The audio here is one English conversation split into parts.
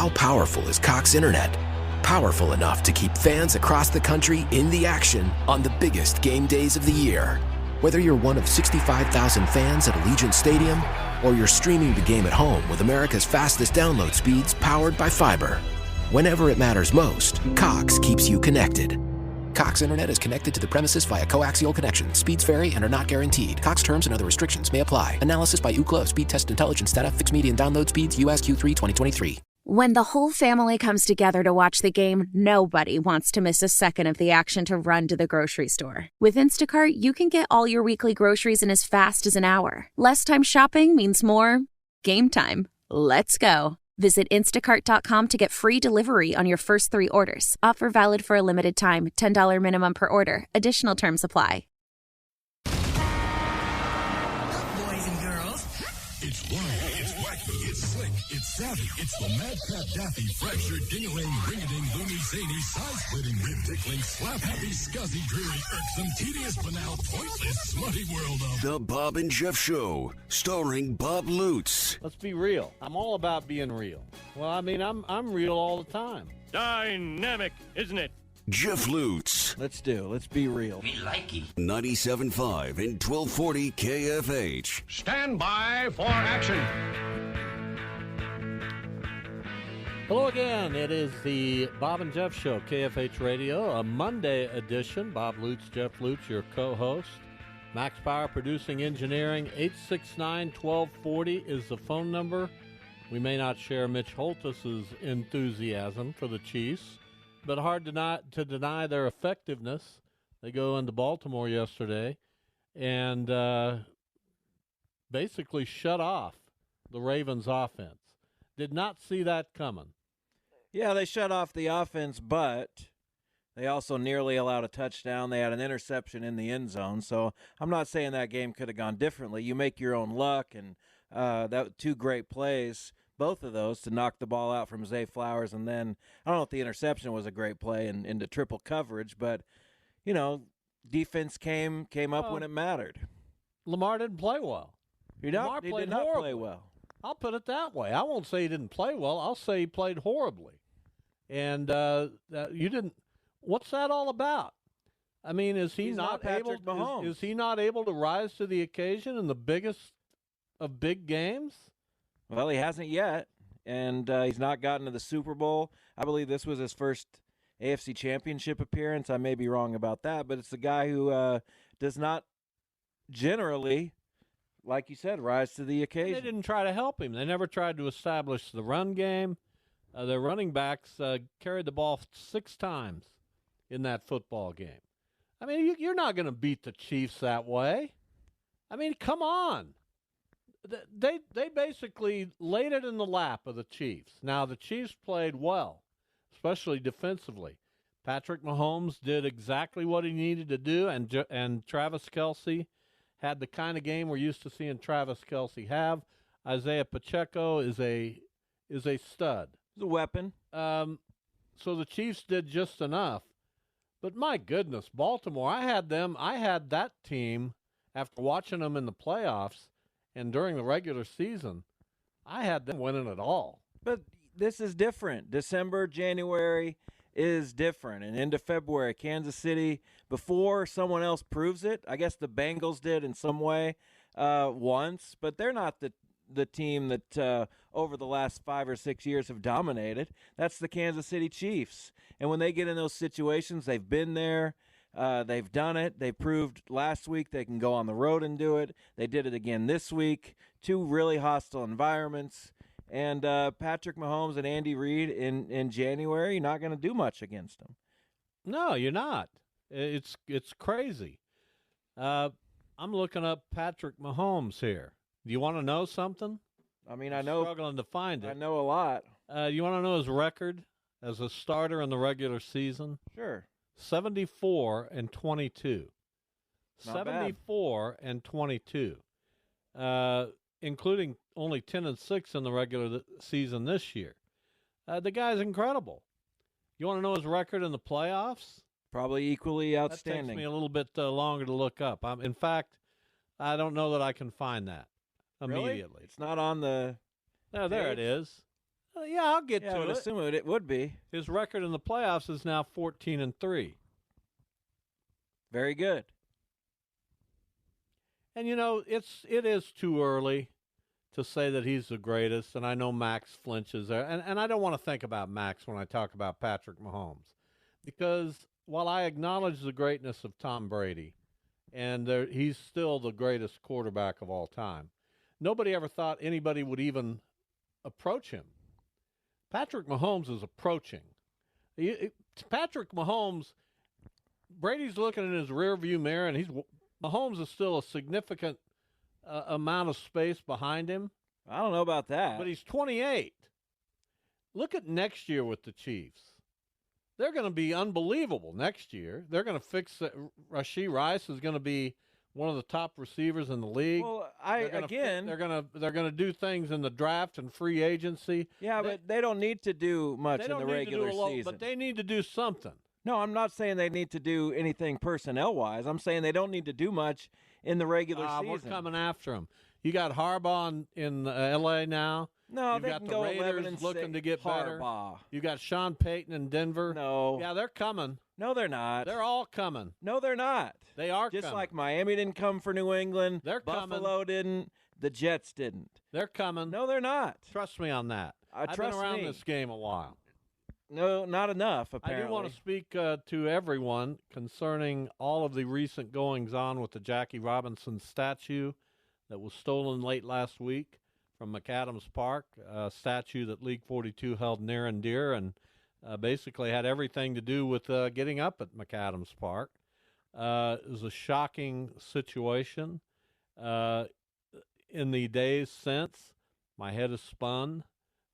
How powerful is Cox Internet? Powerful enough to keep fans across the country in the action on the biggest game days of the year. Whether you're one of 65,000 fans at Allegiant Stadium or you're streaming the game at home with America's fastest download speeds powered by fiber. Whenever it matters most, Cox keeps you connected. Cox Internet is connected to the premises via coaxial connection. Speeds vary and are not guaranteed. Cox terms and other restrictions may apply. Analysis by Ookla of Speed Test Intelligence data. Fixed median download speeds. US Q3 2023. When the whole family comes together to watch the game, nobody wants to miss a second of the action to run to the grocery store. With Instacart, you can get all your weekly groceries in as fast as an hour. Less time shopping means more game time. Let's go. Visit instacart.com to get free delivery on your first 3 orders. Offer valid for a limited time. $10 minimum per order. Additional terms apply. Boys and girls. It's wild, it's wacky, it's slick, it's savvy. It's the Mad Pat Daffy Fractured Ding-a-ling, ring-a-ding, loony, zany, side-splitting, rib-tickling, slap-happy, scuzzy, dreary, irksome, tedious, banal, pointless, smutty world of The Bob and Jeff Show, starring Bob Lutz. Let's be real. I'm all about being real. Well, I mean, I'm real all the time. Dynamic, isn't it? Jeff Lutz. Let's be real. We like it. 97.5 and 1240 KFH. Stand by for action. Hello again. It is the Bob and Jeff Show, KFH Radio, a Monday edition. Bob Lutz, Jeff Lutz, your co-host. Max Power Producing Engineering. 869-1240 is the phone number. We may not share Mitch Holtus's enthusiasm for the Chiefs, but hard to deny their effectiveness. They go into Baltimore yesterday and basically shut off the Ravens' offense. Did not see that coming. Yeah, they shut off the offense, but they also nearly allowed a touchdown. They had an interception in the end zone, so I'm not saying that game could have gone differently. You make your own luck, and that 2 great plays, both of those, to knock the ball out from Zay Flowers, and then I don't know if the interception was a great play into triple coverage, but, you know, defense came up when it mattered. Lamar didn't play well. He did not play well. I'll put it that way. I won't say he didn't play well. I'll say he played horribly. And you didn't. What's that all about? I mean, is he not able? Is he not able to rise to the occasion in the biggest of big games? Well, he hasn't yet, and he's not gotten to the Super Bowl. I believe this was his first AFC Championship appearance. I may be wrong about that, but it's the guy who does not generally, like you said, rise to the occasion. They didn't try to help him. They never tried to establish the run game. Their running backs carried the ball 6 times in that football game. I mean, you're not going to beat the Chiefs that way. I mean, come on. They basically laid it in the lap of the Chiefs. Now, the Chiefs played well, especially defensively. Patrick Mahomes did exactly what he needed to do, and Travis Kelce had the kind of game we're used to seeing Travis Kelce have. Isaiah Pacheco is a stud. He's a weapon. So the Chiefs did just enough. But my goodness, Baltimore, I had that team, after watching them in the playoffs and during the regular season, I had them winning it all. But this is different. December, January is different. And into February, Kansas City, before someone else proves it, I guess the Bengals did in some way once, but they're not the team that over the last 5 or 6 years have dominated. That's the Kansas City Chiefs. And when they get in those situations, they've been there. They've done it. They proved last week they can go on the road and do it. They did it again this week. 2 really hostile environments. And Patrick Mahomes and Andy Reid in January, you're not going to do much against them. No, you're not. It's crazy. I'm looking up Patrick Mahomes here. Do you want to know something? I mean, I know. Struggling to find it. I know a lot. You want to know his record as a starter in the regular season? Sure. 74-22. Not 74-22. Including only 10-6 in the regular season this year. The guy's incredible. You want to know his record in the playoffs? Probably equally outstanding. That takes me a little bit longer to look up. In fact, I don't know that I can find that immediately. Really? It's not on the there it is. Yeah, I'll get Yeah, I to would it. assume it would be. His record in the playoffs is now 14-3. Very good. And it is too early to say that he's the greatest, and I know Max flinches there. And I don't want to think about Max when I talk about Patrick Mahomes, because while I acknowledge the greatness of Tom Brady, and he's still the greatest quarterback of all time, nobody ever thought anybody would even approach him. Patrick Mahomes is approaching. Patrick Mahomes, Brady's looking in his rearview mirror, and Mahomes is still a significant amount of space behind him. I don't know about that. But he's 28. Look at next year with the Chiefs. They're going to be unbelievable next year. They're going to fix it. Rashee Rice is going to be one of the top receivers in the league. Well, they're going to do things in the draft and free agency. Yeah, but they don't need to do much in the regular season. But they need to do something. No, I'm not saying they need to do anything personnel-wise. I'm saying they don't need to do much in the regular season. We're coming after them. You got Harbaugh in L.A. now. No, You've they got can the go Raiders 11 and looking to get Harbaugh. better. You got Sean Payton in Denver. No. Yeah, they're coming. No, they're not. They're all coming. No, they're not. They are Just coming. like Miami didn't come for New England. They're Buffalo didn't. The Jets didn't. They're coming. No, they're not. Trust me on that. I've trust been around me. this game a while. No, not enough, apparently. I do want to speak to everyone concerning all of the recent goings-on with the Jackie Robinson statue that was stolen late last week from McAdams Park, a statue that League 42 held near and dear and basically had everything to do with getting up at McAdams Park. It was a shocking situation. In the days since, my head is spun.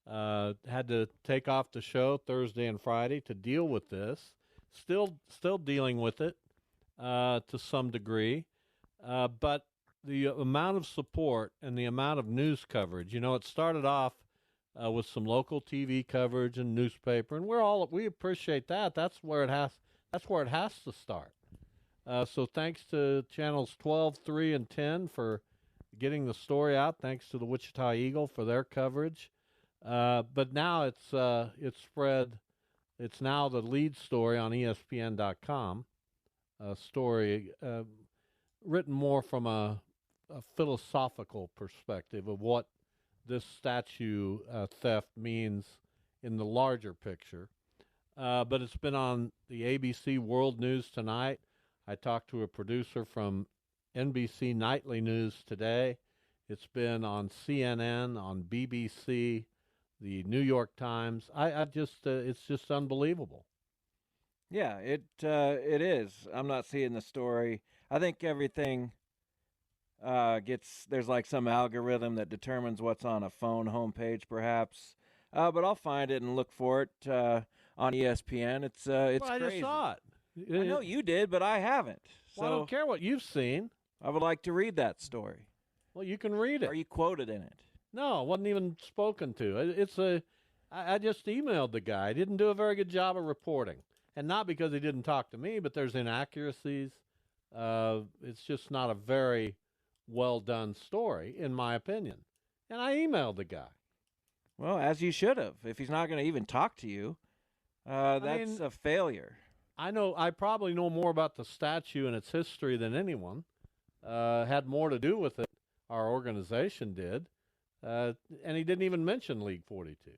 Had to take off the show Thursday and Friday to deal with this. Still dealing with it to some degree. But the amount of support and the amount of news coverage, it started off with some local TV coverage and newspaper, and we appreciate that. That's where it has to start. So thanks to channels 12, 3, and 10 for getting the story out. Thanks to the Wichita Eagle for their coverage. But now it's spread. It's now the lead story on ESPN.com. A story written more from a philosophical perspective of what this statue theft means in the larger picture. But it's been on the ABC World News tonight. I talked to a producer from NBC Nightly News today. It's been on CNN, on BBC, the New York Times. It's just unbelievable. Yeah, it is. I'm not seeing the story. I think everything there's like some algorithm that determines what's on a phone homepage, perhaps. But I'll find it and look for it on ESPN. It's I crazy. just saw it. I know you did, but I haven't. Well, I don't care what you've seen. I would like to read that story. Well, you can read it. Are you quoted in it? No, it wasn't even spoken to. I just emailed the guy. He didn't do a very good job of reporting. And not because he didn't talk to me, but there's inaccuracies. It's just not a very well-done story, in my opinion. And I emailed the guy. Well, as you should have. If he's not going to even talk to you, that's a failure. I know. I probably know more about the statue and its history than anyone. Had more to do with it. Our organization did. And he didn't even mention League 42.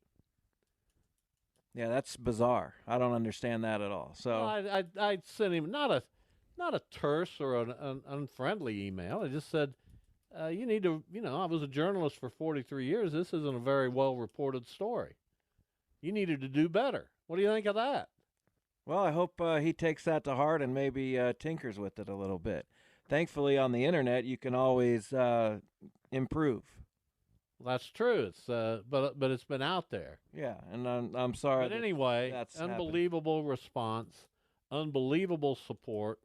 Yeah, that's bizarre. I don't understand that at all. So I sent him not a terse or an unfriendly email. I just said, you need to, I was a journalist for 43 years. This isn't a very well-reported story. You needed to do better. What do you think of that? Well, I hope he takes that to heart and maybe tinkers with it a little bit. Thankfully, on the internet, you can always improve. Well, that's true. It's but it's been out there. Yeah, and I'm sorry. But anyway, that's unbelievable response, unbelievable support.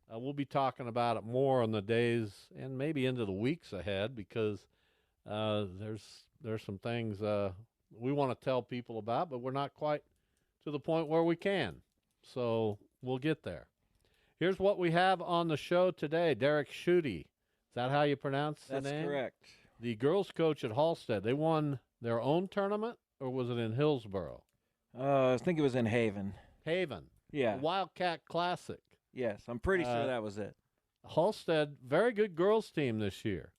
We'll be talking about it more in the days and maybe into the weeks ahead because there's some things we want to tell people about, but we're not quite to the point where we can. So we'll get there. Here's what we have on the show today. Derek Schutte. Is that how you pronounce the name? That's correct. The girls coach at Halstead. They won their own tournament or was it in Hillsboro? I think it was in Haven. Haven. Yeah. The Wildcat Classic. Yes, I'm pretty sure that was it. Halstead, very good girls team this year.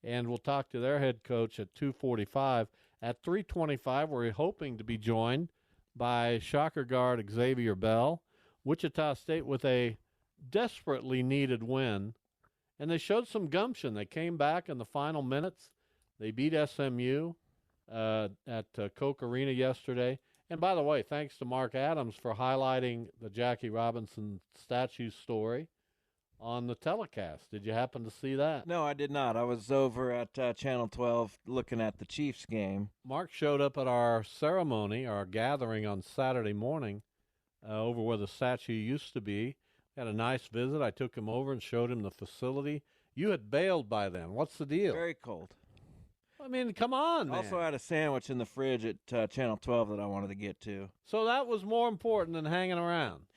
And we'll talk to their head coach at 2:45. At 3:25, we're hoping to be joined by Shocker guard Xavier Bell. Wichita State with a desperately needed win. And they showed some gumption. They came back in the final minutes. They beat SMU at Koch Arena yesterday. And by the way, thanks to Mark Adams for highlighting the Jackie Robinson statue story on the telecast. Did you happen to see that? No, I did not. I was over at Channel 12 looking at the Chiefs game. Mark showed up at our ceremony, our gathering on Saturday morning over where the statue used to be. Had a nice visit. I took him over and showed him the facility. You had bailed by then. What's the deal? Very cold. I mean, come on, man. Also had a sandwich in the fridge at Channel 12 that I wanted to get to. So that was more important than hanging around.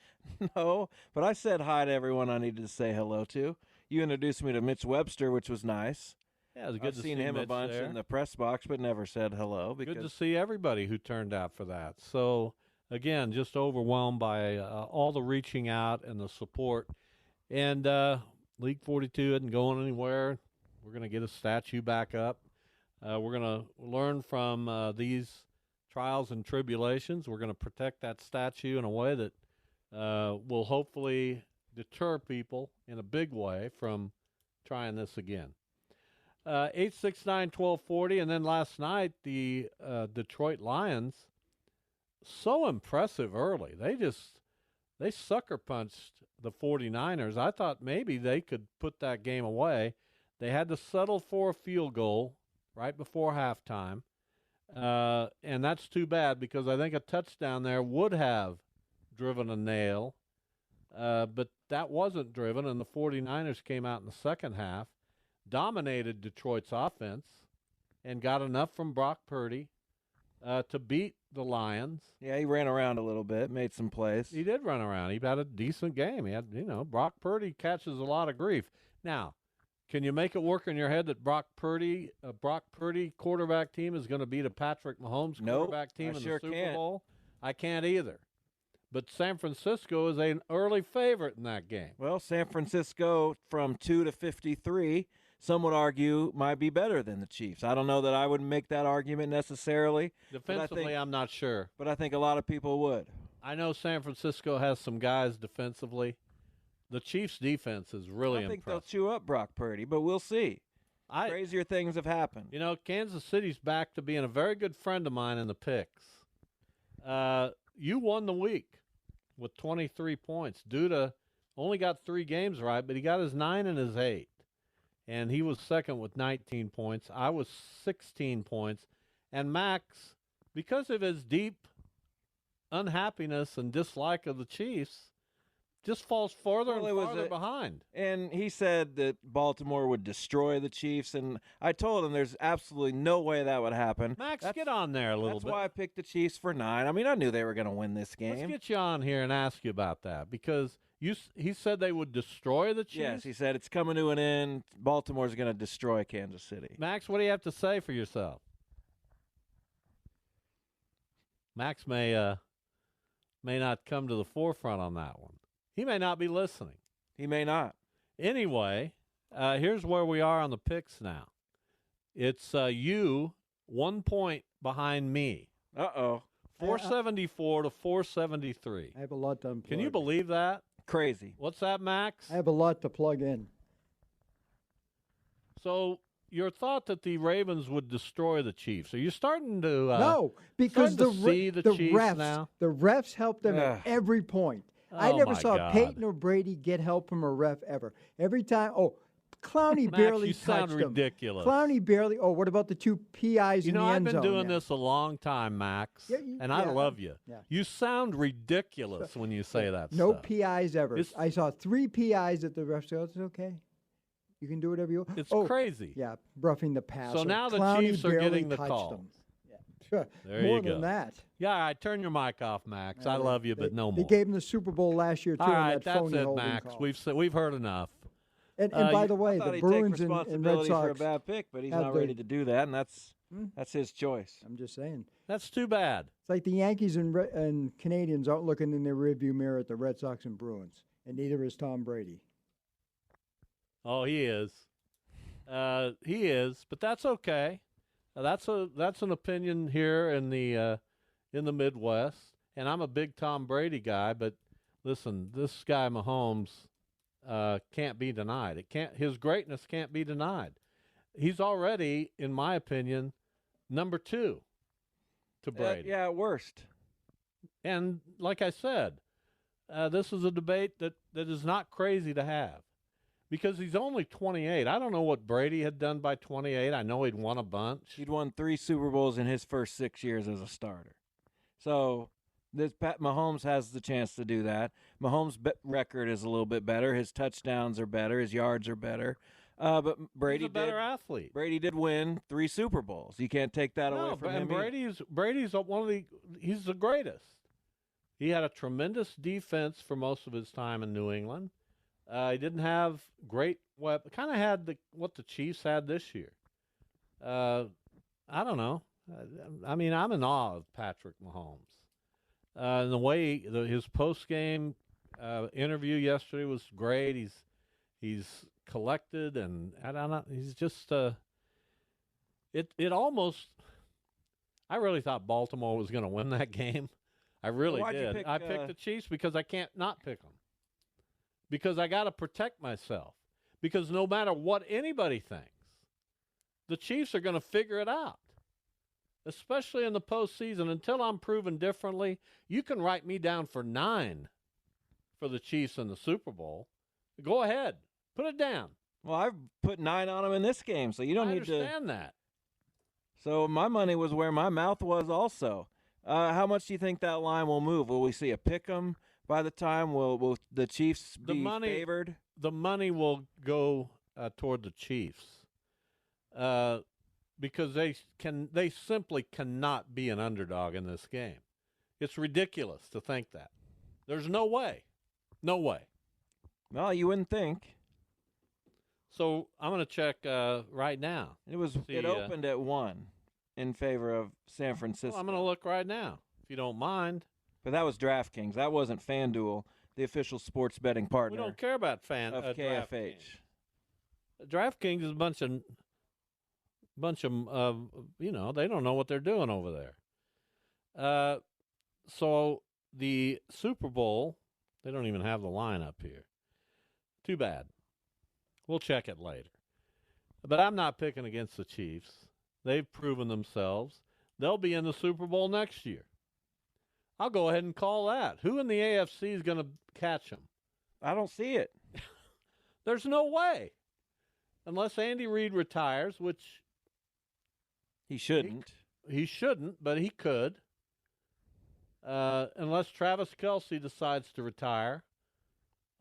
No, but I said hi to everyone I needed to say hello to. You introduced me to Mitch Webster, which was nice. Yeah, it was good I've to seen see him Mitch a bunch there. in the press box, but never said hello. Good to Because see everybody who turned out for that. So, again, just overwhelmed by all the reaching out and the support. And League 42 isn't going anywhere. We're going to get a statue back up. We're going to learn from these trials and tribulations. We're going to protect that statue in a way that will hopefully deter people in a big way from trying this again. 869-1240, and then last night the Detroit Lions, so impressive early. They sucker punched the 49ers. I thought maybe they could put that game away. They had to settle for a field goal right before halftime, and that's too bad because I think a touchdown there would have driven a nail, but that wasn't driven, and the 49ers came out in the second half, dominated Detroit's offense, and got enough from Brock Purdy to beat the Lions. yeah, he ran around a little bit, made some plays. He did run around. He had a decent game. He had, Brock Purdy catches a lot of grief. Now, can you make it work in your head that Brock Purdy quarterback team is going to beat a Patrick Mahomes quarterback team in the Super Bowl? I can't either. But San Francisco is an early favorite in that game. Well, San Francisco from 2 to 53, some would argue, might be better than the Chiefs. I don't know that I would make that argument necessarily. Defensively, I'm not sure. But I think a lot of people would. I know San Francisco has some guys defensively. The Chiefs' defense is really I think impressive. they'll chew up Brock Purdy, but we'll see. Crazier things have happened. Kansas City's back to being a very good friend of mine in the picks. You won the week with 23 points. Duda only got 3 games right, but he got his 9 and his 8. And he was second with 19 points. I was 16 points. And Max, because of his deep unhappiness and dislike of the Chiefs, just falls farther and farther behind. And he said that Baltimore would destroy the Chiefs, and I told him there's absolutely no way that would happen. Max, get on there a little bit. That's why I picked the Chiefs for 9. I mean, I knew they were going to win this game. Let's get you on here and ask you about that, because he said they would destroy the Chiefs? Yes, he said it's coming to an end. Baltimore's going to destroy Kansas City. Max, what do you have to say for yourself? Max may not come to the forefront on that one. He may not be listening. He may not. Anyway, here's where we are on the picks now. It's you 1 point behind me. Uh-oh. 474 to 473. I have a lot to unplug. Can you believe that? Crazy. What's that, Max? I have a lot to plug in. So your thought that the Ravens would destroy the Chiefs, are you starting to no, because the Chiefs refs now? The refs helped them at every point. I never saw God. Peyton or Brady get help from a ref ever. Every time, Clowney Max, barely you touched sound him. ridiculous. Clowney barely. What about the 2 PIs in the end zone? I've been doing this a long time, Max, and I love you. Yeah. You sound ridiculous when you say that No stuff. PIs ever. I saw 3 PIs at the refs. So it's okay. You can do whatever you want. It's crazy. Yeah, roughing the passer. So now the Clowney Chiefs are barely getting the touched call. him. Yeah. There More you go. than that. Yeah, all right, turn your mic off, Max. I love you, but no more. They gave him the Super Bowl last year, too. All on right, that that's phony it, holding Max. call. We've heard enough. And by the way, I thought the he'd Bruins take and Red responsibility Sox for a bad pick, but he's had not the- ready to do that, and that's That's his choice. I'm just saying. That's too bad. It's like the Yankees and Canadians aren't looking in their rearview mirror at the Red Sox and Bruins, and neither is Tom Brady. Oh, he is. He is, but that's okay. That's an opinion here in the Midwest, and I'm a big Tom Brady guy. But listen, this guy Mahomes can't be denied. His greatness can't be denied. He's already, in my opinion, number 2 to Brady. Yeah, at worst. And like I said, this is a debate that is not crazy to have because he's only 28. I don't know what Brady had done by 28. I know he'd won a bunch. He'd won 3 Super Bowls in his first 6 years as a starter. So Mahomes has the chance to do that. Mahomes' record is a little bit better. His touchdowns are better. His yards are better. But Brady He's a better athlete. Brady did win 3 Super Bowls. You can't take that away from him. And Brady's he's the greatest. He had a tremendous defense for most of his time in New England. He didn't have great weapons. Kind of had what the Chiefs had this year. I don't know. I mean, I'm in awe of Patrick Mahomes. And the way his post-game interview yesterday was great. He's collected, and I don't know. He's just it almost. I really thought Baltimore was going to win that game. I really did. I picked the Chiefs because I can't not pick them. Because I got to protect myself. Because no matter what anybody thinks, the Chiefs are going to figure it out. Especially in the postseason. Until I'm proven differently, you can write me down for 9 for the Chiefs in the Super Bowl. Go ahead. Put it down. Well, I've put 9 on them in this game, so you don't need to. I understand that. So my money was where my mouth was also. How much do you think that line will move? Will we see a pick 'em by the time? Will the Chiefs be favored? The money will go toward the Chiefs because they simply cannot be an underdog in this game. It's ridiculous to think that. There's no way. No way. Well, you wouldn't think. So I'm going to check right now. It opened at 1 in favor of San Francisco. Well, I'm going to look right now, if you don't mind. But that was DraftKings. That wasn't FanDuel, the official sports betting partner. We don't care about of KFH. DraftKings is a bunch of they don't know what they're doing over there. So the Super Bowl, they don't even have the line up here. Too bad. We'll check it later. But I'm not picking against the Chiefs. They've proven themselves. They'll be in the Super Bowl next year. I'll go ahead and call that. Who in the AFC is going to catch them? I don't see it. There's no way. Unless Andy Reid retires, which he shouldn't. He shouldn't, but he could. Unless Travis Kelce decides to retire,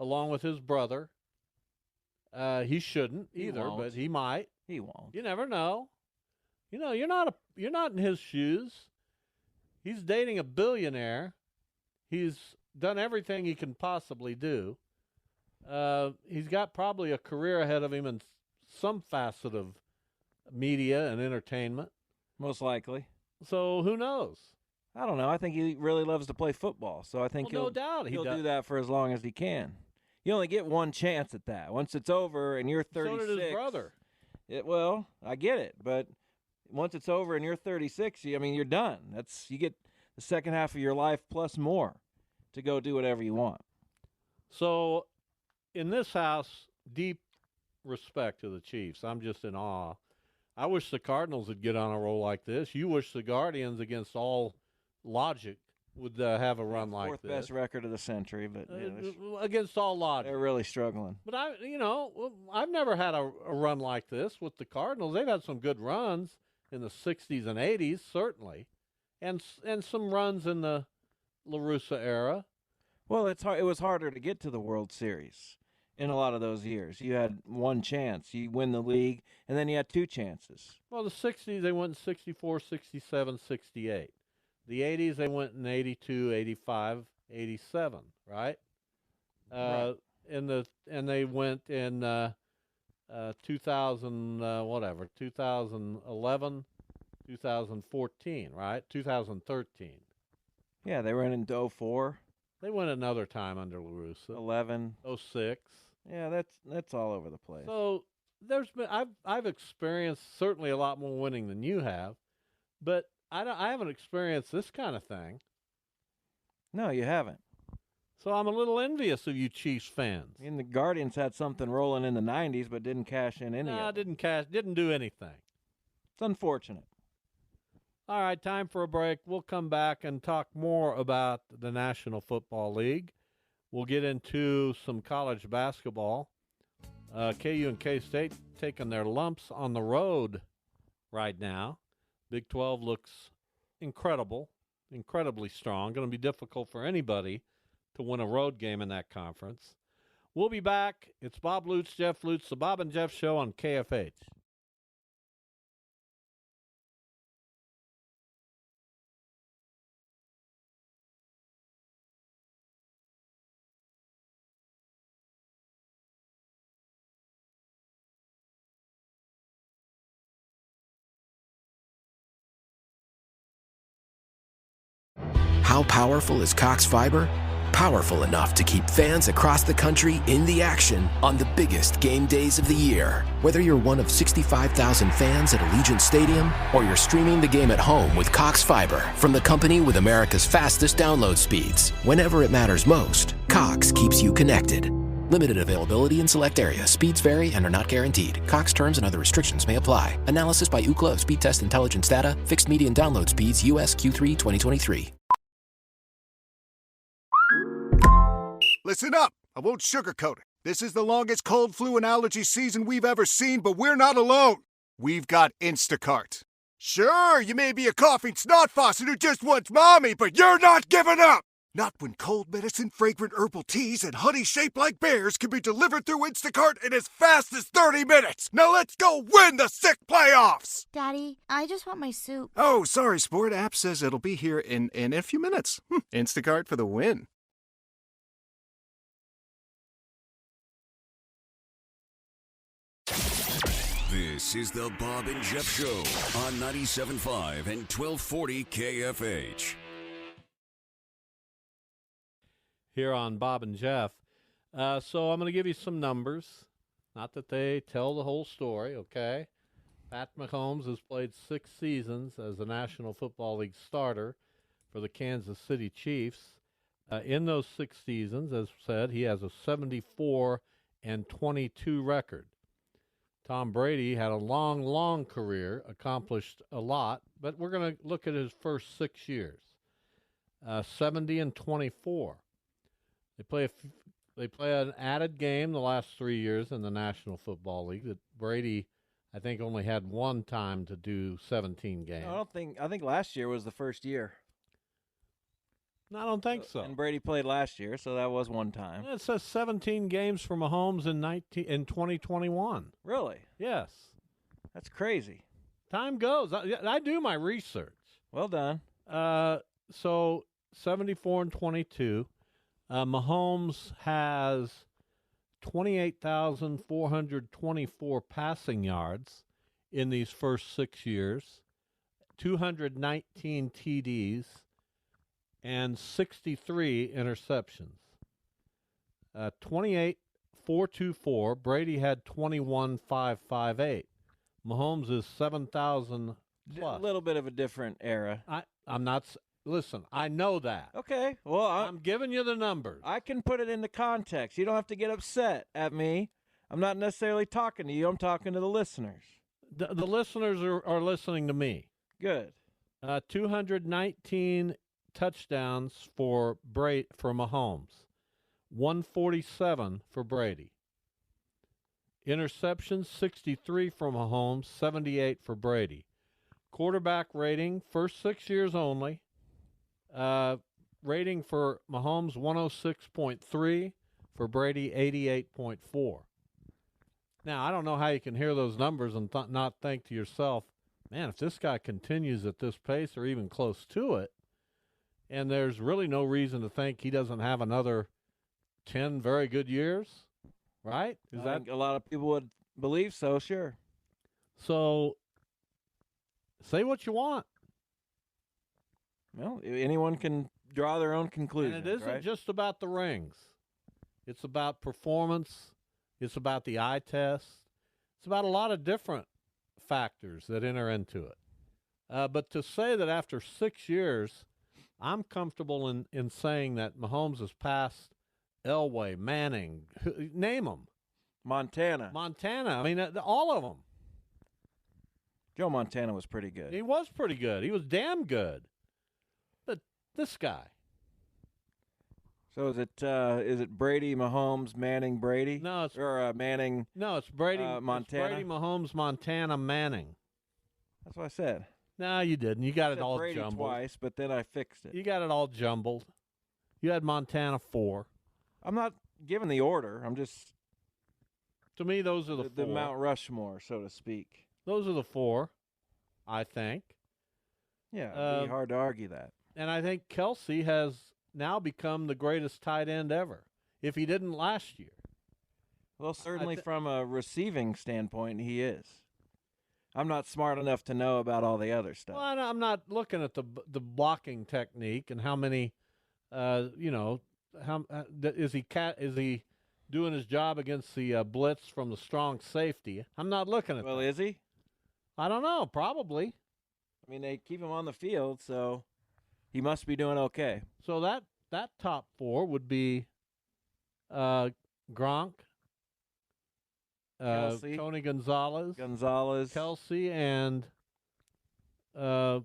along with his brother. He shouldn't either, but he might. He won't. You never know. You know, you're not in his shoes. He's dating a billionaire. He's done everything he can possibly do. He's got probably a career ahead of him in some facet of media and entertainment. Most likely. So who knows? I don't know. I think he really loves to play football, so I think no doubt he'll do that for as long as he can. You only get one chance at that. Once it's over and you're 36. So did his brother. Well, I get it, but once it's over and you're 36, you're done. You get the second half of your life plus more to go do whatever you want. So, in this house, deep respect to the Chiefs. I'm just in awe. I wish the Cardinals would get on a roll like this. You wish the Guardians, against all logic, would have a run like this. Fourth best record of the century, but against all logic, they're really struggling. But I've never had a run like this with the Cardinals. They've had some good runs in the 60s and 80s, certainly, and some runs in the La Russa era. Well, it was harder to get to the World Series in a lot of those years. You had one chance. You win the league, and then you had 2 chances. Well, the 60s, they went in 64, 67, 68. The 80s, they went in 82, 85, 87, right? Right. And they went in 2011, 2014, right? 2013. Yeah, they went into 04, They went another time under LaRussa. 11. 06. Yeah, that's all over the place. So there's been I've experienced certainly a lot more winning than you have, but I haven't experienced this kind of thing. No, you haven't. So I'm a little envious of you Chiefs fans. I mean, the Guardians had something rolling in the 90s, but didn't cash in any of it. Didn't do anything. It's unfortunate. All right, time for a break. We'll come back and talk more about the National Football League. We'll get into some college basketball. KU and K-State taking their lumps on the road right now. Big 12 looks incredibly strong. Going to be difficult for anybody to win a road game in that conference. We'll be back. It's Bob Lutz, Jeff Lutz, the Bob and Jeff Show on KFH. How powerful is Cox Fiber? Powerful enough to keep fans across the country in the action on the biggest game days of the year. Whether you're one of 65,000 fans at Allegiant Stadium or you're streaming the game at home with Cox Fiber from the company with America's fastest download speeds. Whenever it matters most, Cox keeps you connected. Limited availability in select areas. Speeds vary and are not guaranteed. Cox terms and other restrictions may apply. Analysis by Ookla of Speed Test Intelligence data. Fixed median download speeds. US Q3 2023. Listen up. I won't sugarcoat it. This is the longest cold, flu, and allergy season we've ever seen, but we're not alone. We've got Instacart. Sure, you may be a coughing snot faucet who just wants mommy, but you're not giving up. Not when cold medicine, fragrant herbal teas, and honey shaped like bears can be delivered through Instacart in as fast as 30 minutes. Now let's go win the sick playoffs. Daddy, I just want my soup. Oh, sorry, Sport. App says it'll be here in a few minutes. Instacart for the win. This is the Bob and Jeff Show on 97.5 and 1240 KFH. Here on Bob and Jeff. So I'm going to give you some numbers. Not that they tell the whole story, okay? Pat Mahomes has played 6 seasons as the National Football League starter for the Kansas City Chiefs. In those 6 seasons, as said, he has a 74-22 record. Tom Brady had a long career, accomplished a lot, but we're going to look at his first 6 years. 70-24. They play an added game the last 3 years in the National Football League. That Brady, I think, only had one time to do 17 games. I think last year was the first year. No, I don't think so. And Brady played last year, so that was one time. It says 17 games for Mahomes in 2021. Really? Yes. That's crazy. Time goes. I do my research. Well done. So 74-22. Mahomes has 28,424 passing yards in these first 6 years, 219 TDs, and 63 interceptions. 28,424. Brady had 21,558. Mahomes is 7,000 plus. A little bit of a different era. I'm not. Listen, I know that. Okay. Well, I'm giving you the numbers. I can put it into context. You don't have to get upset at me. I'm not necessarily talking to you. I'm talking to the listeners. The listeners are listening to me. Good. 219 touchdowns for Mahomes. 147 for Brady. Interceptions, 63 for Mahomes, 78 for Brady. Quarterback rating, first 6 years only. Rating for Mahomes, 106.3. For Brady, 88.4. Now, I don't know how you can hear those numbers and not think to yourself, man, if this guy continues at this pace or even close to it, and there's really no reason to think he doesn't have another 10 very good years, right? I think a lot of people would believe so, sure. So Say what you want. Well, anyone can draw their own conclusions. And it isn't right? just about the rings. It's about performance. It's about the eye test. It's about a lot of different factors that enter into it. But to say that after 6 years, I'm comfortable in saying that Mahomes has passed Elway, Manning, name them. Montana. I mean, all of them. Joe Montana was pretty good. He was pretty good. He was damn good. But this guy. So is it Brady, Mahomes, Manning, Brady? No, it's Manning. No, it's Brady, Montana. It's Brady, Mahomes, Montana, Manning. That's what I said. No, you didn't. You got I it said all Brady jumbled. twice, but then I fixed it. You got it all jumbled. You had Montana 4. I'm not giving the order. I'm just. To me, those are the 4. The Mount Rushmore, so to speak. Those are the 4, I think. Yeah, it'd be hard to argue that. And I think Kelce has now become the greatest tight end ever, if he didn't last year. Well, certainly from a receiving standpoint, he is. I'm not smart enough to know about all the other stuff. Well, I'm not looking at the blocking technique and how many, how is he doing his job against the blitz from the strong safety? I'm not looking at that. Well, is he? I don't know. Probably. I mean, they keep him on the field, so he must be doing okay. So that top 4 would be Gronk, Kelce, Tony Gonzalez, Kelce, and I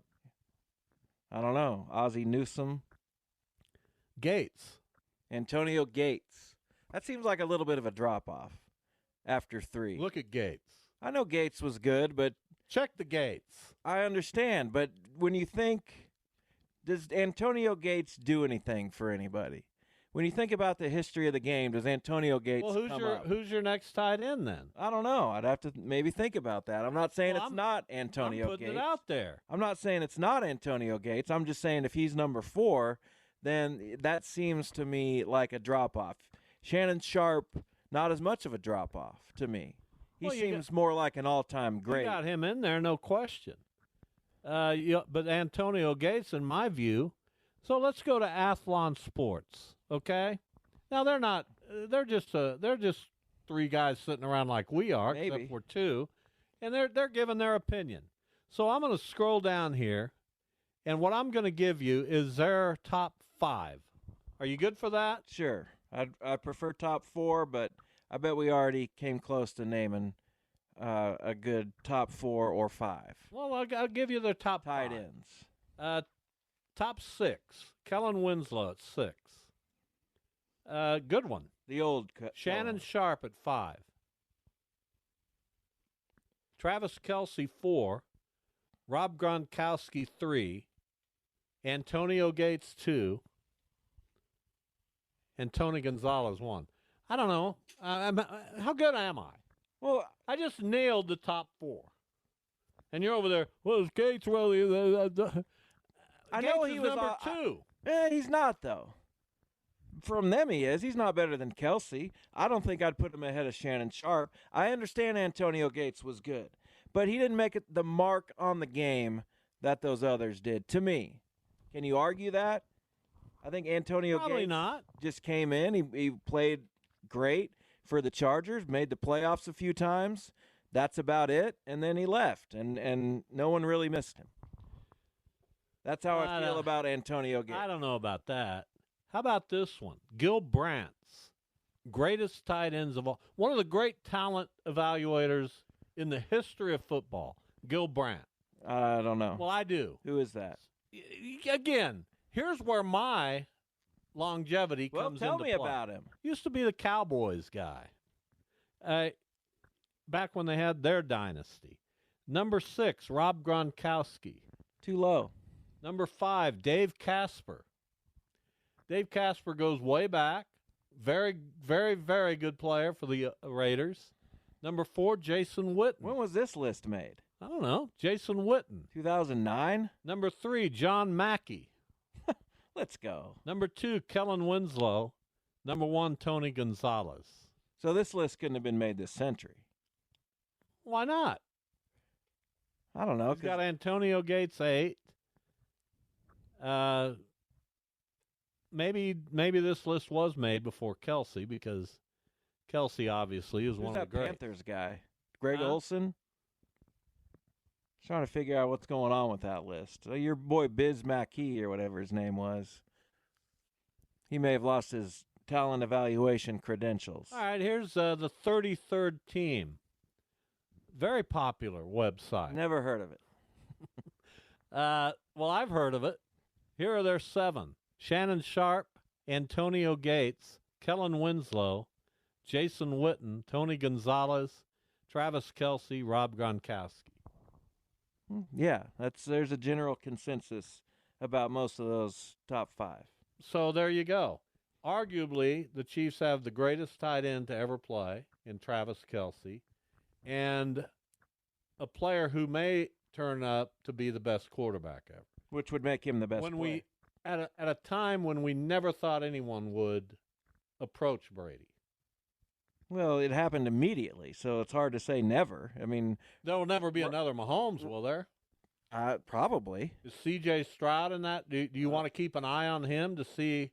don't know, Ozzie Newsome, Gates, Antonio Gates. That seems like a little bit of a drop off after 3. Look at Gates. I know Gates was good, but check the Gates. I understand, but when you think, does Antonio Gates do anything for anybody? When you think about the history of the game, does Antonio Gates come up? Who's your next tight end then? I don't know. I'd have to maybe think about that. I'm not saying it's not Antonio I'm putting Gates. it out there. I'm not saying it's not Antonio Gates. I'm just saying if he's number 4, then that seems to me like a drop-off. Shannon Sharp, not as much of a drop-off to me. He seems more like an all-time great. You got him in there, no question. But Antonio Gates, in my view, so let's go to Athlon Sports, okay? Now they're just 3 guys sitting around like we are, except we're 2, and they're giving their opinion. So I'm going to scroll down here, and what I'm going to give you is their top 5. Are you good for that? Sure. I prefer top 4, but I bet we already came close to naming a good top 4 or 5. Well, I'll give you their top tight 5. ends. Top 6. Kellen Winslow at 6. Good one. The old Shannon Sharp at 5. Travis Kelce 4. Rob Gronkowski 3. Antonio Gates 2. And Tony Gonzalez 1. I don't know. How good am I? Well, I just nailed the top 4. And you're over there, well, is Gates really? I know he was number 2. He's not, though. From them he is. He's not better than Kelce. I don't think I'd put him ahead of Shannon Sharp. I understand Antonio Gates was good, but he didn't make it the mark on the game that those others did, to me. Can you argue that? I think Antonio Probably Gates not. just came in. He played great for the Chargers, made the playoffs a few times. That's about it. And then he left, and no one really missed him. That's how I feel about Antonio Gates. I don't know about that. How about this one? Gil Brandt's greatest tight ends of all. One of the great talent evaluators in the history of football, Gil Brandt. I don't know. Well, I do. Who is that? Again, here's where my longevity comes into play. Well, tell me about him. Used to be the Cowboys guy. Back when they had their dynasty. Number 6, Rob Gronkowski. Too low. Number 5, Dave Casper. Dave Casper goes way back. Very, very, very good player for the Raiders. Number 4, Jason Witten. When was this list made? I don't know. Jason Witten. 2009? Number 3, John Mackey. Let's go. Number 2, Kellen Winslow. Number 1, Tony Gonzalez. So this list couldn't have been made this century. Why not? I don't know. He's got Antonio Gates 8. Maybe this list was made before Kelce, because Kelce obviously is one of the greats. Panthers guy? Greg Olson? Trying to figure out what's going on with that list. Your boy Biz Mackey, or whatever his name was. He may have lost his talent evaluation credentials. All right, here's the 33rd team. Very popular website. Never heard of it. Well, I've heard of it. Here are their 7. Shannon Sharp, Antonio Gates, Kellen Winslow, Jason Witten, Tony Gonzalez, Travis Kelce, Rob Gronkowski. Yeah, there's a general consensus about most of those top 5. So there you go. Arguably, the Chiefs have the greatest tight end to ever play in Travis Kelce, and a player who may turn up to be the best quarterback ever. Which would make him the best player. At a time when we never thought anyone would approach Brady. Well, it happened immediately, so it's hard to say never. I mean, there will never be another Mahomes, will there? Probably. Is C.J. Stroud in that? Do you want to keep an eye on him to see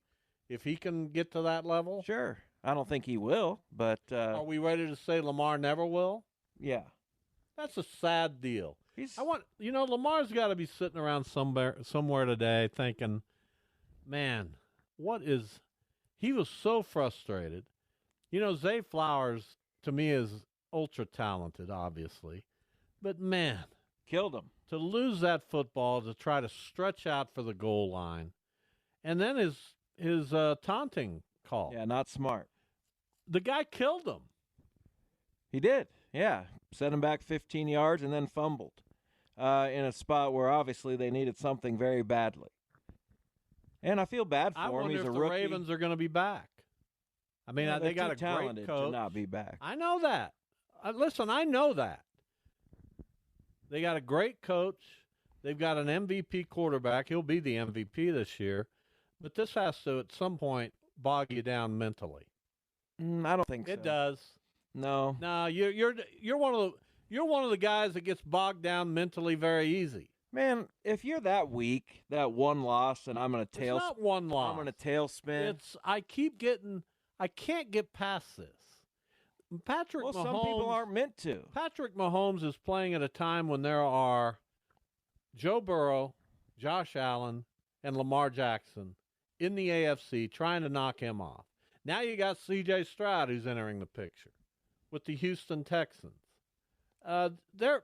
if he can get to that level? Sure. I don't think he will, but... Are we ready to say Lamar never will? Yeah. That's a sad deal. Lamar's got to be sitting around somewhere today thinking, man, he was so frustrated. Zay Flowers, to me, is ultra-talented, obviously. But, man. Killed him. To lose that football, to try to stretch out for the goal line. And then his taunting call. Yeah, not smart. The guy killed him. He did, yeah. Set him back 15 yards and then fumbled in a spot where obviously they needed something very badly. And I feel bad for him. I wonder He's if a the rookie. Ravens are going to be back. I mean, they got a talented great coach to not be back. I know that. Listen, I know that. They got a great coach. They've got an MVP quarterback. He'll be the MVP this year. But this has to, at some point, bog you down mentally. I don't think so. It does. No. No, you're one of the guys that gets bogged down mentally very easy. Man, if you're that weak, that one loss, and I'm going to It's not one loss. I'm going to tailspin. I can't get past this. Patrick Mahomes. Some people aren't meant to. Patrick Mahomes is playing at a time when there are Joe Burrow, Josh Allen, and Lamar Jackson in the AFC trying to knock him off. Now you got C.J. Stroud who's entering the picture with the Houston Texans. They're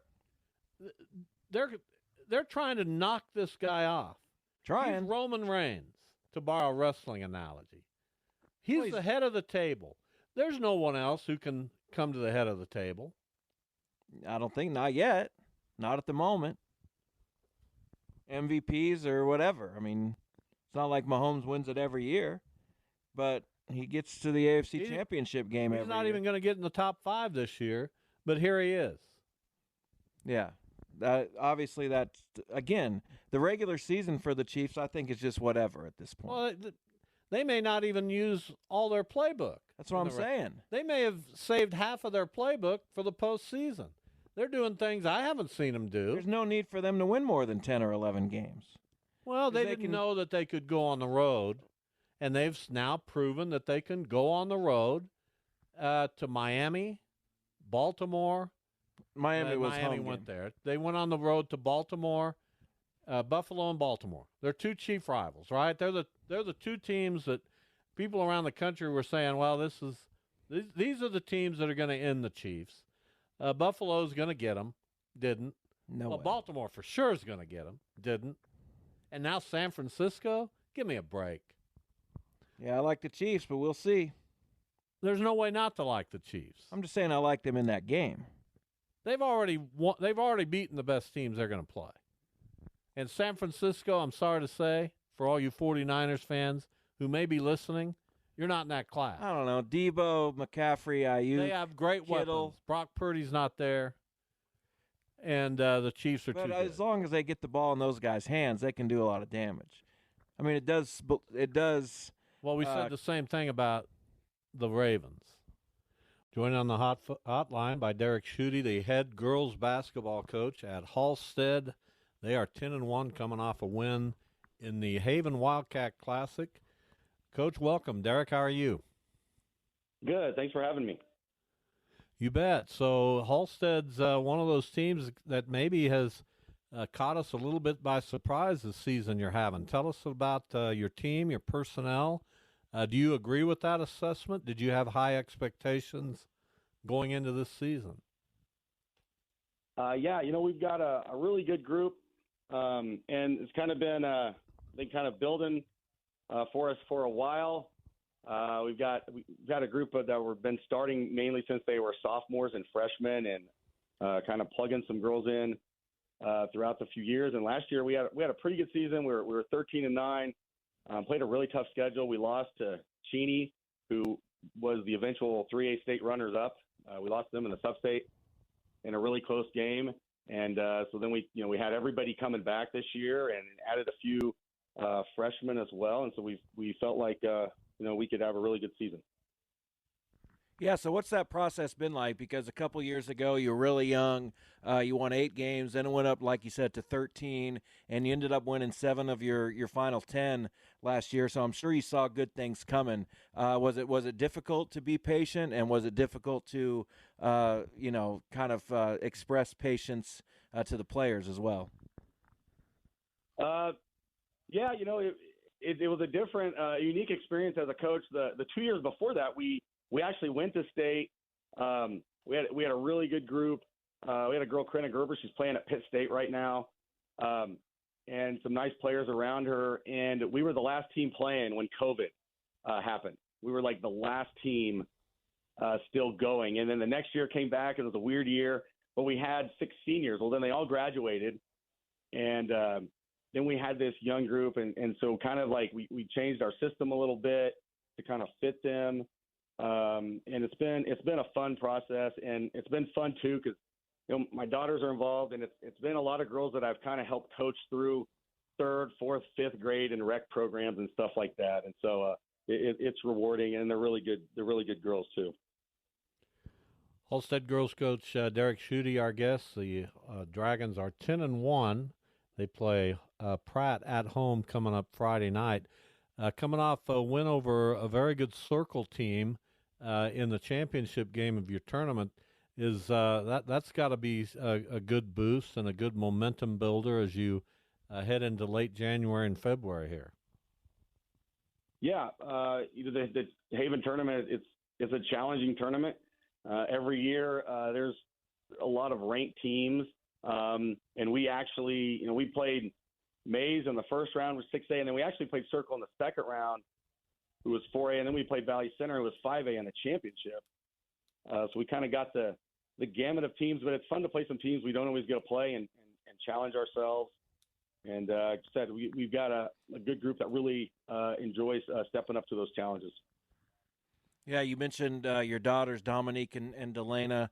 trying to knock this guy off. Trying. He's Roman Reigns, to borrow a wrestling analogy. He's the head of the table. There's no one else who can come to the head of the table. I don't think, not yet. Not at the moment. MVPs or whatever. I mean, it's not like Mahomes wins it every year, but he gets to the AFC Championship game every year. He's not even going to get in the top 5 this year, but here he is. Yeah. Obviously, again, the regular season for the Chiefs, I think, is just whatever at this point. Well, they may not even use all their playbook. That's what I'm saying. They may have saved half of their playbook for the postseason. They're doing things I haven't seen them do. There's no need for them to win more than 10 or 11 games. Well, they didn't know that they could go on the road, and they've now proven that they can go on the road to Miami, Baltimore. Miami went there. They went on the road to Baltimore, Buffalo, and Baltimore. They're two chief rivals, right? They're the two teams that people around the country were saying, well, these are the teams that are going to end the Chiefs. Buffalo's going to get them. Didn't. No way. Baltimore for sure is going to get them. Didn't. And now San Francisco? Give me a break. Yeah, I like the Chiefs, but we'll see. There's no way not to like the Chiefs. I'm just saying I like them in that game. They've already beaten the best teams they're going to play. And San Francisco, I'm sorry to say, for all you 49ers fans who may be listening, you're not in that class. I don't know. Debo, McCaffrey, Ayuk, they have great Kittle. weapons. Brock Purdy's not there. And the Chiefs are too good. But as long as they get the ball in those guys' hands, they can do a lot of damage. I mean, it does. Well, we said the same thing about the Ravens. Joined on the hotline by Derek Schutte, the head girls basketball coach at Halstead. They are 10-1, coming off a win in the Haven Wildcat Classic. Coach, welcome. Derek, how are you? Good. Thanks for having me. You bet. So Halstead's one of those teams that maybe has caught us a little bit by surprise this season you're having. Tell us about your team, your personnel. Do you agree with that assessment? Did you have high expectations going into this season? Yeah, we've got a really good group, and it's kind of been building for us for a while. We've got a group that we've been starting mainly since they were sophomores and freshmen, and kind of plugging some girls in throughout the few years. And last year we had a pretty good season. We were 13-9. Played a really tough schedule. We lost to Cheney, who was the eventual 3A state runners-up. We lost them in the sub-state in a really close game. And so then we had everybody coming back this year and added a few freshmen as well. And so we felt like we could have a really good season. Yeah, so what's that process been like? Because a couple years ago, you were really young. You won 8 games, then it went up, like you said, to 13, and you ended up winning 7 of your final 10 last year. So I'm sure you saw good things coming. Was it difficult to be patient, and was it difficult to, express patience to the players as well? Yeah, it was a different, unique experience as a coach. The 2 years before that, we actually went to state. We had a really good group. We had a girl, Corinna Gerber. She's playing at Pitt State right now, and some nice players around her. And we were the last team playing when COVID happened. We were like the last team still going. And then the next year came back. It was a weird year, but we had 6 seniors. Well, then they all graduated, and then we had this young group. And so kind of like we changed our system a little bit to kind of fit them. And it's been a fun process, and it's been fun too because my daughters are involved, and it's been a lot of girls that I've kind of helped coach through 3rd, 4th, 5th grade and rec programs and stuff like that. And so it's rewarding, and they're really good. They're really good girls too. Halstead girls coach Derek Schutte, our guest. The Dragons are 10-1. They play Pratt at home coming up Friday night. Coming off a win over a very good Circle team in the championship game of your tournament, is that's got to be a good boost and a good momentum builder as you head into late January and February here. Yeah, the Haven tournament, it's a challenging tournament. Every year there's a lot of ranked teams, and we actually, we played Mays in the first round was 6A, and then we actually played Circle in the second round, who was 4A, and then we played Valley Center, who was 5A in the championship. So we kind of got the gamut of teams, but it's fun to play some teams we don't always get to play and challenge ourselves. And like I said, we've got a good group that really enjoys stepping up to those challenges. Yeah, you mentioned your daughters, Dominique and Delana,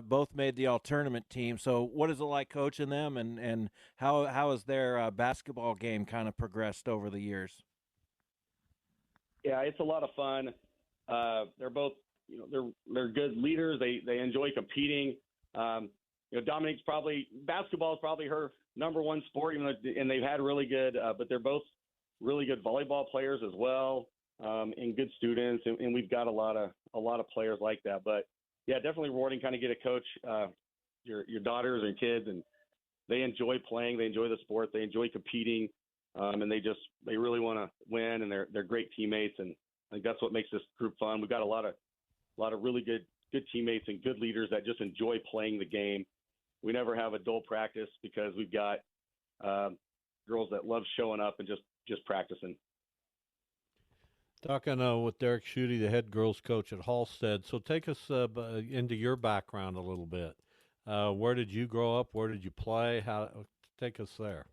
both made the all-tournament team. So what is it like coaching them, and how has their basketball game kind of progressed over the years? Yeah, it's a lot of fun. They're both, they're good leaders. They enjoy competing. Dominique's basketball is probably her number one sport, and they've had really good, but they're both really good volleyball players as well, and good students. And we've got a lot of players like that. But yeah, definitely rewarding kind of get to coach your daughters and kids, and they enjoy playing. They enjoy the sport. They enjoy competing, and they really want to win. And they're great teammates, and I think that's what makes this group fun. We've got a lot of really good teammates and good leaders that just enjoy playing the game. We never have a dull practice because we've got girls that love showing up and just practicing. Talking with Derek Schutte, the head girls coach at Halstead. So take us into your background a little bit. Where did you grow up? Where did you play? Take us there.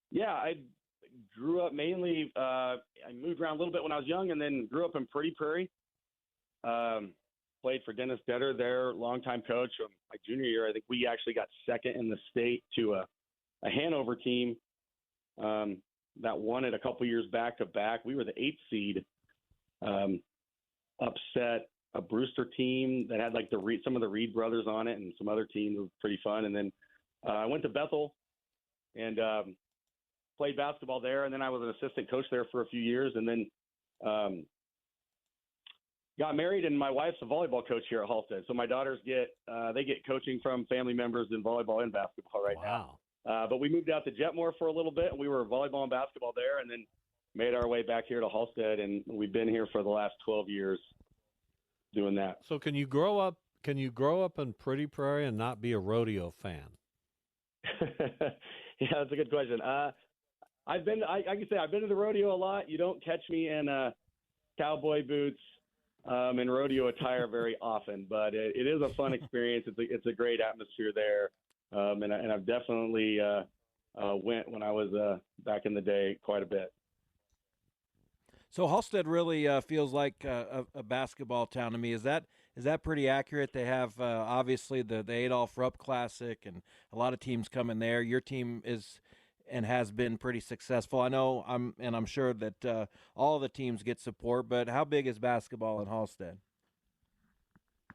Yeah, I grew up mainly. I moved around a little bit when I was young, and then grew up in Pretty Prairie. Played for Dennis Detter, their longtime coach. My junior year, I think we actually got second in the state to a Hanover team that won it a couple years back to back. We were the 8th seed, upset a Brewster team that had like some of the Reed brothers on it and some other teams. It was pretty fun. And then I went to Bethel and played basketball there. And then I was an assistant coach there for a few years. And then got married, and my wife's a volleyball coach here at Halstead. So my daughters get coaching from family members in volleyball and basketball right now. But we moved out to Jetmore for a little bit, and we were volleyball and basketball there, and then made our way back here to Halstead, and we've been here for the last 12 years doing that. So can you grow up in Pretty Prairie and not be a rodeo fan? Yeah, that's a good question. I can say I've been to the rodeo a lot. You don't catch me in cowboy boots and rodeo attire very often, but it is a fun experience. It's a great atmosphere there, and I've definitely went when I was back in the day quite a bit. So Halstead really feels like a basketball town to me. Is that pretty accurate? They have obviously the Adolph Rupp Classic, and a lot of teams come in there. Your team is and has been pretty successful. I know I'm sure that all the teams get support, but how big is basketball in Halstead?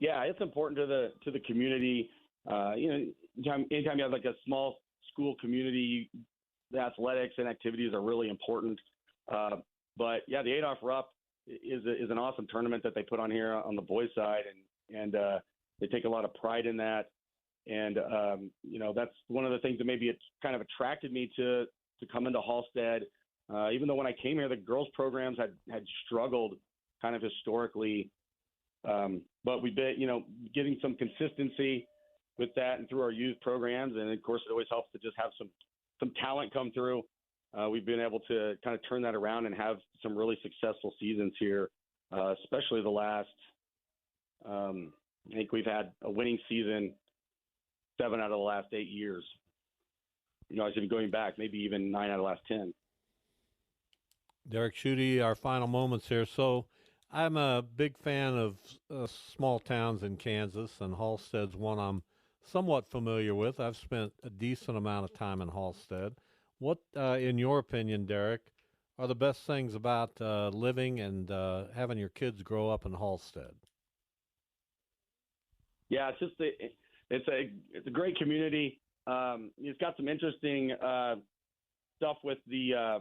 Yeah, it's important to the community. Anytime you have like a small school community, the athletics and activities are really important. But yeah, the Adolph Rupp is an awesome tournament that they put on here on the boys' side, and they take a lot of pride in that. And that's one of the things that maybe it's kind of attracted me to come into Halstead. Even though when I came here, the girls' programs had struggled kind of historically, but we've been getting some consistency with that and through our youth programs, and of course it always helps to just have some talent come through. We've been able to kind of turn that around and have some really successful seasons here, especially the last. I think we've had a winning season 7 out of the last 8 years. I should be going back, maybe even 9 out of the last 10. Derek Schutte, our final moments here. So I'm a big fan of small towns in Kansas, and Halstead's one I'm somewhat familiar with. I've spent a decent amount of time in Halstead. What, in your opinion, Derek, are the best things about living and having your kids grow up in Halstead? Yeah, it's a great community. It's got some interesting stuff with the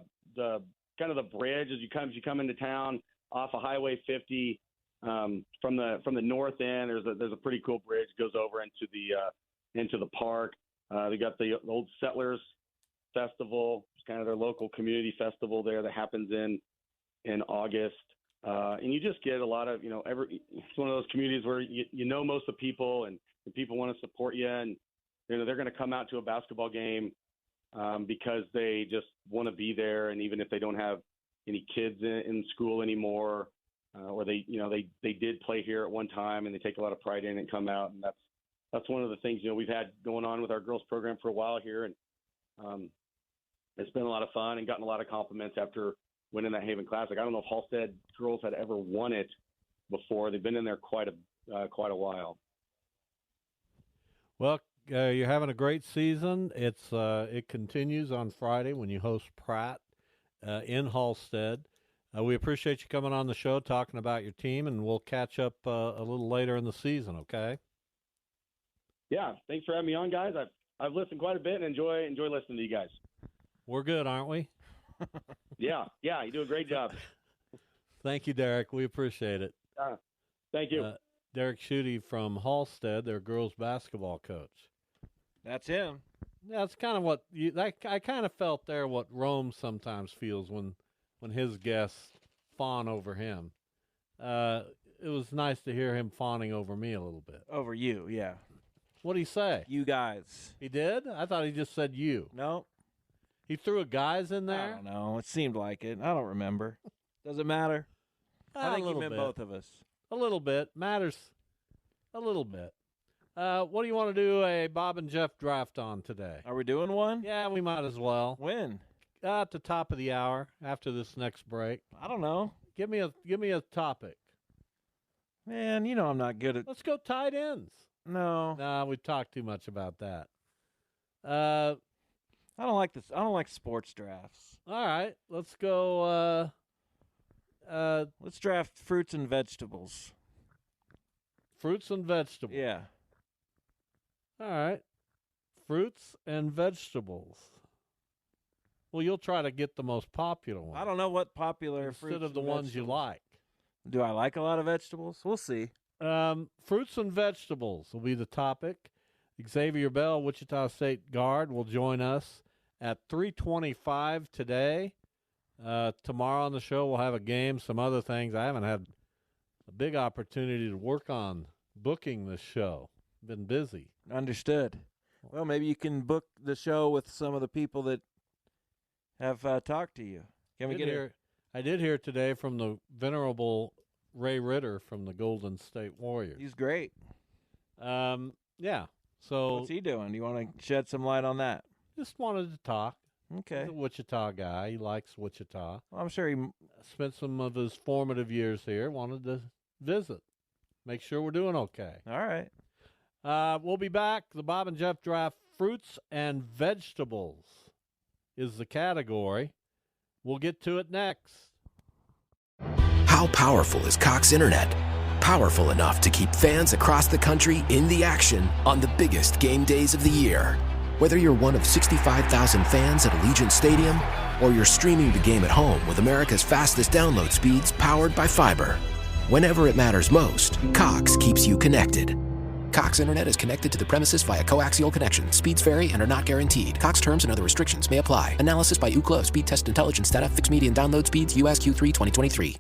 kind of the bridge as you come into town off of Highway 50 from the north end. There's a pretty cool bridge that goes over into the park. They got the Old Settlers Festival. It's kind of their local community festival there that happens in August. And you just get a lot of, it's one of those communities where you know most of the people and people want to support you, and they're going to come out to a basketball game because they just want to be there. And even if they don't have any kids in school anymore, or they did play here at one time and they take a lot of pride in it and come out. And that's one of the things, we've had going on with our girls program for a while here. And it's been a lot of fun and gotten a lot of compliments after winning that Haven Classic. I don't know if Halstead girls had ever won it before. They've been in there quite a while. Well, you're having a great season. It continues on Friday when you host Pratt in Halstead. We appreciate you coming on the show, talking about your team, and we'll catch up a little later in the season. Okay? Yeah, thanks for having me on, guys. I've listened quite a bit and enjoy listening to you guys. We're good, aren't we? Yeah, you do a great job. Thank you, Derek. We appreciate it. Thank you. Derek Schutte from Halstead, their girls basketball coach. That's him. That's kind of what I kind of felt there what Rome sometimes feels when his guests fawn over him. It was nice to hear him fawning over me a little bit. Over you, yeah. What'd he say? You guys. He did? I thought he just said you. No. He threw a guys in there? I don't know. It seemed like it. I don't remember. Does it matter? I think he meant both of us. A little bit. Matters a little bit. What do you want to do a Bob and Jeff draft on today? Are we doing one? Yeah, we might as well. When? At the top of the hour after this next break. I don't know. Give me a topic. Man, I'm not good at. Let's go tight ends. No. Nah, we talked too much about that. I don't like this. I don't like sports drafts. All right, let's go. Let's draft fruits and vegetables. Fruits and vegetables. Yeah. All right. Fruits and vegetables. Well, you'll try to get the most popular one. I don't know what popular instead fruits of the and ones you vegetables. like. Do I like a lot of vegetables? We'll see. Fruits and vegetables will be the topic. Xavier Bell, Wichita State guard, will join us at 3:25 today. Tomorrow on the show, we'll have a game, some other things. I haven't had a big opportunity to work on booking this show. Been busy. Understood. Well, maybe you can book the show with some of the people that have talked to you. Can we get I did hear today from the venerable Ray Ritter from the Golden State Warriors. He's great. Yeah. So what's he doing? Do you want to shed some light on that? Just wanted to talk. Okay. He's a Wichita guy. He likes Wichita. Well, I'm sure he spent some of his formative years here. Wanted to visit. Make sure we're doing okay. All right. We'll be back. The Bob and Jeff Draft Fruits and Vegetables is the category. We'll get to it next. How powerful is Cox Internet? Powerful enough to keep fans across the country in the action on the biggest game days of the year. Whether you're one of 65,000 fans at Allegiant Stadium or you're streaming the game at home with America's fastest download speeds powered by fiber. Whenever it matters most, Cox keeps you connected. Cox Internet is connected to the premises via coaxial connection. Speeds vary and are not guaranteed. Cox terms and other restrictions may apply. Analysis by Ookla of Speed Test Intelligence data. Fixed median download speeds. US Q3 2023.